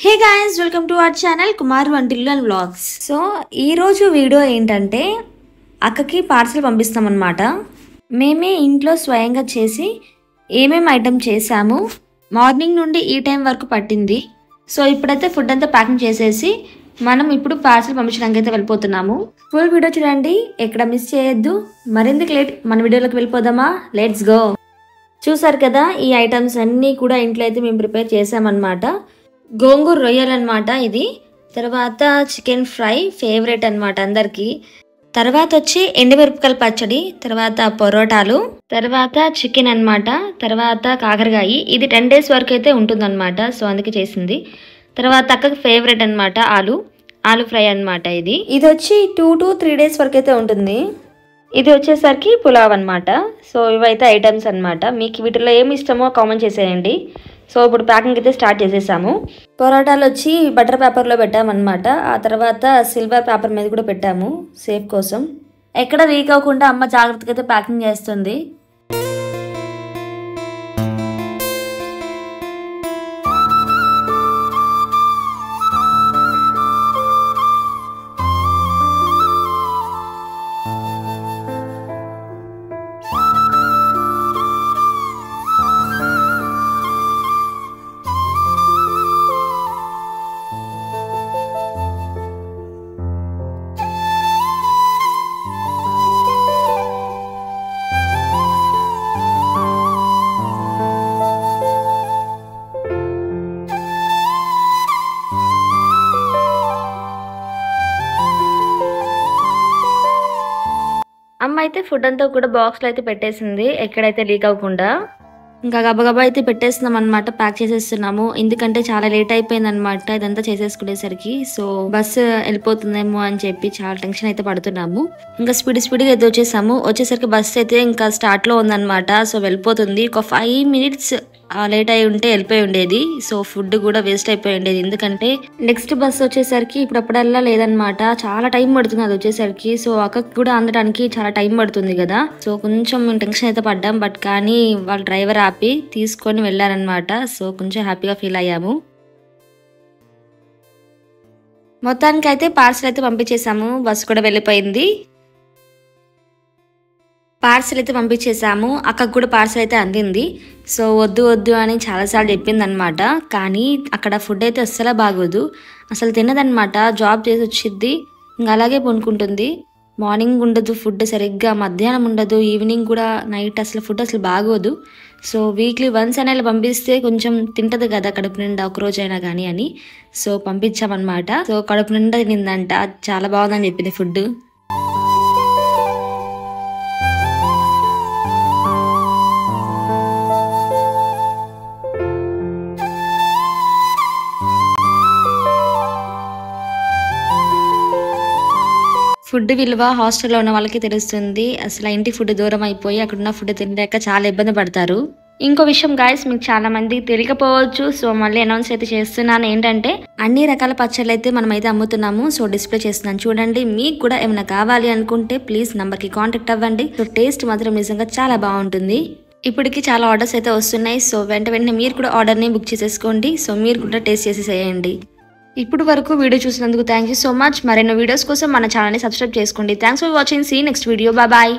Hey guys, welcome to our channel Kumar వంటిల్లు and vlogs. So ఈరోజు video ఏంటంటే అక్కకి పార్సల్ పంపిస్తామన్నమాట. మేమే ఇంట్లో స్వయంగా చేసి ఏమేమి ఐటమ్ చేసాము, మార్నింగ్ నుండి ఈ టైం వరకు పట్టింది. సో ఇప్పుడైతే ఫుడ్ అంతా ప్యాకింగ్ చేసేసి మనం ఇప్పుడు పార్సల్ పంపించడానికి అయితే వెళ్ళిపోతున్నాము. ఫుల్ వీడియో చూడండి, ఎక్కడ మిస్ చేయొద్దు. మరెందుకు లేట్, మన వీడియోలోకి వెళ్ళిపోదామా? Let's go. చూసారు కదా, ఈ ఐటమ్స్ అన్నీ కూడా ఇంట్లో అయితే మేము ప్రిపేర్ చేసామన్నమాట. గోంగూర రొయ్యలు అనమాట ఇది. తర్వాత చికెన్ ఫ్రై ఫేవరెట్ అనమాట అందరికి. తర్వాత వచ్చి ఎండుమిరపకాయల పచ్చడి, తర్వాత పొరోటాలు, తర్వాత చికెన్ అనమాట, తర్వాత కాకరకాయ. ఇది 10 days వరకు అయితే ఉంటుందన్నమాట, సో అందుకే చేసింది. తర్వాత అక్కకి ఫేవరెట్ అనమాట ఆలు ఫ్రై అనమాట. ఇది వచ్చి 2 to 3 days వరకు అయితే ఉంటుంది. ఇది వచ్చేసరికి పులావ్ అనమాట. సో ఇవైతే ఐటమ్స్ అనమాట. మీకు వీటిలో ఏమి ఇష్టమో కామెంట్ చేసేయండి. సో ఇప్పుడు ప్యాకింగ్ అయితే స్టార్ట్ చేసేసాము. పొరాటాలు వచ్చి బటర్ పేపర్లో పెట్టామన్నమాట. ఆ తర్వాత సిల్వర్ పేపర్ మీద కూడా పెట్టాము సేఫ్ కోసం. ఎక్కడ లీక్ అవ్వకుండా అమ్మ జాగ్రత్తగా అయితే ప్యాకింగ్ చేస్తుంది. అమ్మ అయితే ఫుడ్ అంతా కూడా బాక్స్లో అయితే పెట్టేసింది, ఎక్కడైతే లీక్ అవ్వకుండా. ఇంకా గబగబా అయితే పెట్టేస్తున్నాం అనమాట, ప్యాక్ చేసేస్తున్నాము. ఎందుకంటే చాలా లేట్ అయిపోయింది అనమాట ఇదంతా చేసేసుకునేసరికి. సో బస్సు వెళ్ళిపోతుందేమో అని చెప్పి చాలా టెన్షన్ అయితే పడుతున్నాము. ఇంకా స్పీడ్గా అయితే వచ్చేసరికి బస్సు అయితే ఇంకా స్టార్ట్లో ఉందన్నమాట. సో వెళ్ళిపోతుంది. ఒక 5 minutes లేట్ అయి ఉంటే వెళ్ళిపోయి ఉండేది. సో ఫుడ్ కూడా వేస్ట్ అయిపోయి ఉండేది. ఎందుకంటే నెక్స్ట్ బస్ వచ్చేసరికి ఇప్పుడప్పుడల్లా లేదనమాట, చాలా టైం పడుతుంది అది వచ్చేసరికి. సో అక్కకి కూడా అందడానికి చాలా టైం పడుతుంది కదా. సో కొంచెం టెన్షన్ అయితే పడ్డాం. బట్ కానీ వాళ్ళ డ్రైవర్ ఆపి తీసుకొని వెళ్ళారనమాట. సో కొంచెం హ్యాపీగా ఫీల్ అయ్యాము. మొత్తానికి అయితే పార్సల్ అయితే పంపించేసాము. బస్సు కూడా వెళ్ళిపోయింది. పార్సల్ అయితే పంపించేసాము. అక్కకు కూడా పార్సల్ అయితే అందింది. సో వద్దు అని చాలాసార్లు చెప్పింది అనమాట. కానీ అక్కడ ఫుడ్ అయితే అస్సలు బాగోదు, అసలు తినదనమాట. జాబ్ చేసి వచ్చిద్ది, ఇంకా అలాగే పనుకుంటుంది. మార్నింగ్ ఉండదు ఫుడ్ సరిగ్గా, మధ్యాహ్నం ఉండదు, ఈవినింగ్ కూడా, నైట్ అసలు ఫుడ్ అసలు బాగోదు. సో వీక్లీ వన్స్ అయినా పంపిస్తే కొంచెం తింటది కదా కడుపు నిండా, ఒక రోజైనా కానీ అని. సో పంపించామన్నమాట. సో కడుపు నిండా తినిందంట, చాలా బాగుందని చెప్పింది ఫుడ్. ఫుడ్ విలువ హాస్టల్లో ఉన్న వాళ్ళకి తెలుస్తుంది. అసలు ఇంటి ఫుడ్ దూరం అయిపోయి అక్కడున్న ఫుడ్ తినలేక చాలా ఇబ్బంది పడతారు. ఇంకో విషయం గాయస్, మీకు చాలా మందికి తెలియకపోవచ్చు. సో మళ్ళీ అనౌన్స్ అయితే చేస్తున్నాను. ఏంటంటే అన్ని రకాల పచ్చళ్ళు అయితే మనం అయితే అమ్ముతున్నాము. సో డిస్ప్లే చేస్తున్నాను చూడండి. మీకు కూడా ఏమైనా కావాలి అనుకుంటే ప్లీజ్ నంబర్కి కాంటాక్ట్ అవ్వండి. సో టేస్ట్ మాత్రం నిజంగా చాలా బాగుంటుంది. ఇప్పటికి చాలా ఆర్డర్స్ అయితే వస్తున్నాయి. సో వెంటనే మీరు కూడా ఆర్డర్ని బుక్ చేసేసుకోండి. సో మీరు కూడా టేస్ట్ చేసేసేయండి. ఇప్పుడు వరకు వీడియో చూసినందుకు థ్యాంక్ యూ సో మచ్. మరెన్నో వీడియోస్ కోసం మన ఛానల్ని సబ్స్క్రైబ్ చేసుకోండి. Thanks for watching. See next video. Bye.